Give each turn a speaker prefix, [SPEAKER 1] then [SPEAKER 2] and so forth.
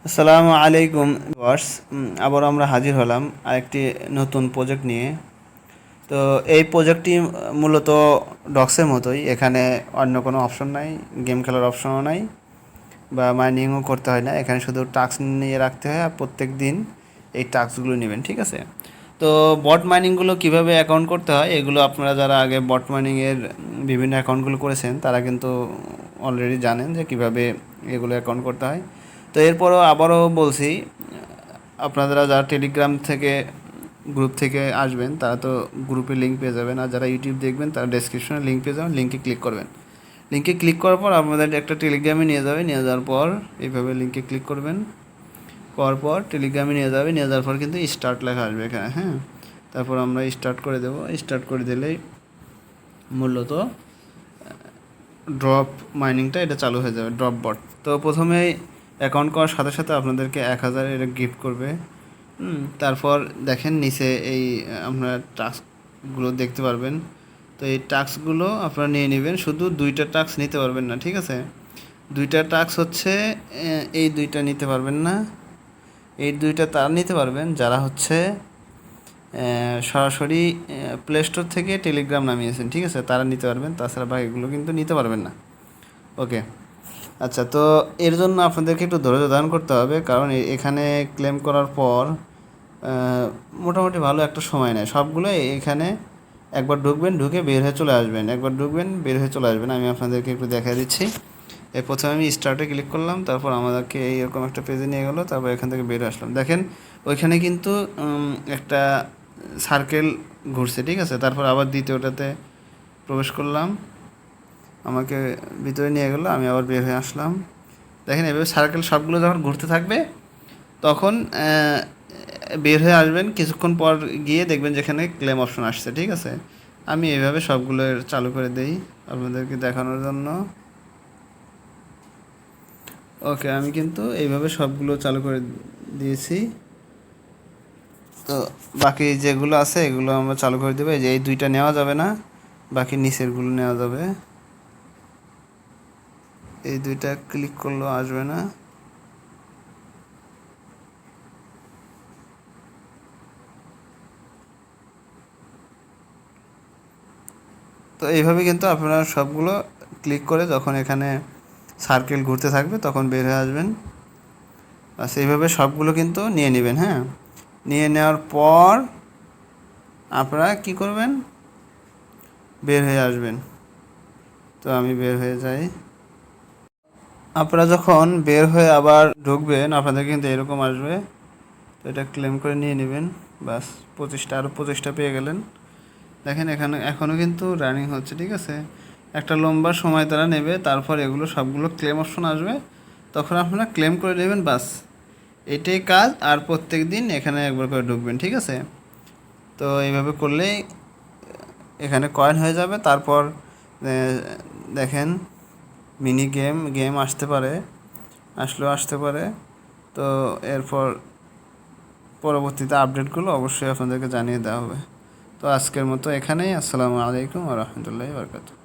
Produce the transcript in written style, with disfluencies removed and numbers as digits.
[SPEAKER 1] আসসালামু আলাইকুম ভিউয়ার্স, আবার আমরা হাজির হলাম আরেকটি নতুন প্রজেক্ট নিয়ে। তো এই প্রজেক্টটি মূলত ডক্সের মতোই, এখানে অন্য কোনো অপশন নাই, গেম খেলার অপশনও নাই বা মাইনিংও করতে হয় না। এখানে শুধু টাস্ক নিয়ে রাখতে হয় আর প্রত্যেক দিন এই টাস্কগুলো নেবেন, ঠিক আছে? তো বট মাইনিংগুলো কিভাবে অ্যাকাউন্ট করতে হয় এগুলো আপনারা যারা আগে বট মাইনিংয়ের বিভিন্ন অ্যাকাউন্টগুলো করেছেন তারা কিন্তু অলরেডি জানেন যে কিভাবে এগুলো অ্যাকাউন্ট করতে হয়। তো এরপরও আবারও বলছি, আপনারা যারা টেলিগ্রাম থেকে গ্রুপ থেকে আসবেন তারা তো গ্রুপে লিঙ্ক পেয়ে যাবেন, আর যারা ইউটিউব দেখবেন তারা ডেসক্রিপশনে লিঙ্ক পেয়ে যাবেন, লিঙ্কে ক্লিক করবেন। লিঙ্কে ক্লিক করার পর আপনাদের একটা টেলিগ্রামে নিয়ে যাবে, নিয়ে যাওয়ার পর এইভাবে লিঙ্কে ক্লিক করবেন, করার পর টেলিগ্রামে নিয়ে যাবে, নিয়ে যাওয়ার পর কিন্তু স্টার্ট লেখা আসবে এখানে, হ্যাঁ। তারপর আমরা স্টার্ট করে দেবো, স্টার্ট করে দিলেই মূলত ড্রপ মাইনিংটা এটা চালু হয়ে যাবে, ড্রপ বট। তো প্রথমে অ্যাকাউন্ট করার সাথে সাথে আপনাদেরকে 1000 এটা গিফট করবে। তারপর দেখেন নিচে এই আপনারা টাস্কগুলো দেখতে পারবেন। তো এই টাস্কগুলো আপনারা নিয়ে নেবেন, শুধু 2টা টাস্ক নিতে পারবেন না, ঠিক আছে? 2টা টাস্ক হচ্ছে এই 2টা নিতে পারবেন না। এই 2টা তারা নিতে পারবেন যারা হচ্ছে সরাসরি প্লে স্টোর থেকে টেলিগ্রাম নামিয়েছেন, ঠিক আছে? তারা নিতে পারবেন, তাছাড়া বাকিগুলো কিন্তু নিতে পারবেন না। ওকে, আচ্ছা। তো এর জন্য আপনাদেরকে একটু ধৈর্য ধারণ করতে হবে, কারণ এখানে ক্লেম করার পর মোটামুটি ভালো একটা সময় নেয় সবগুলো। এখানে একবার ঢুকবেন, ঢুকে বের হয়ে চলে আসবেন, একবার ঢুকবেন বের হয়ে চলে আসবেন। আমি আপনাদেরকে একটু দেখা দিচ্ছি। প্রথমে আমি স্টার্টে ক্লিক করলাম, তারপর আমাদেরকে এইরকম একটা পেজে নিয়ে গেলো, তারপর এখান থেকে বের আসলাম। দেখেন ওইখানে কিন্তু একটা সার্কেল ঘুরছে, ঠিক আছে? তারপর আবার দ্বিতীয়টাতে প্রবেশ করলাম, আমাকে ভিতরে নিয়ে গেলো, আমি আবার বের হয়ে আসলাম। দেখেন এভাবে সার্কেল সবগুলো যখন ঘুরতে থাকবে তখন বের হয়ে আসবেন, কিছুক্ষণ পর গিয়ে দেখবেন যেখানে ক্লেম অপশন আসছে, ঠিক আছে? আমি এইভাবে সবগুলো চালু করে দেই আপনাদেরকে দেখানোর জন্য। ওকে, আমি কিন্তু এইভাবে সবগুলো চালু করে দিয়েছি। তো বাকি যেগুলো আছে এগুলো আমরা চালু করে দেবো। এই যে এই 2টা নেওয়া যাবে না, বাকি নিচেরগুলো নেওয়া যাবে। এই 2টা ক্লিক করলেও আসবে না। তো এইভাবে কিন্তু আপনারা সবগুলো ক্লিক করে যখন এখানে সার্কেল ঘুরতে থাকবে তখন বের হয়ে আসবেন। বাস এইভাবে সবগুলো কিন্তু নিয়ে নেবেন, হ্যাঁ। নিয়ে নেওয়ার পর আপনারা কি করবেন, বের হয়ে আসবেন। তো আমি বের হয়ে যাই। আপনারা যখন বের হয়ে আবার ঢুকবেন আপনাদের কিন্তু এরকম আসবে। তো এটা ক্লেম করে নিয়ে নেবেন। বাস 25টা, আরও 25টা পেয়ে গেলেন। দেখেন এখানে এখনও কিন্তু রানিং হচ্ছে, ঠিক আছে? একটা লম্বা সময় তারা নেবে, তারপর এগুলো সবগুলো ক্লেম অপশন আসবে, তখন আপনারা ক্লেম করে নেবেন। বাস এটাই কাজ। আর প্রত্যেক দিন এখানে একবার করে ঢুকবেন, ঠিক আছে? তো এইভাবে করলেই এখানে কয়েন হয়ে যাবে। তারপর দেখেন মিনি গেম আসতে পারে, আসলেও আসতে পারে। তো এরপর পরবর্তীতে আপডেটগুলো অবশ্যই আপনাদেরকে জানিয়ে দেওয়া হবে। তো আজকের মতো এখানেই। আসসালামু আলাইকুম ওয়া রাহমাতুল্লাহি ওয়া বারাকাতুহু।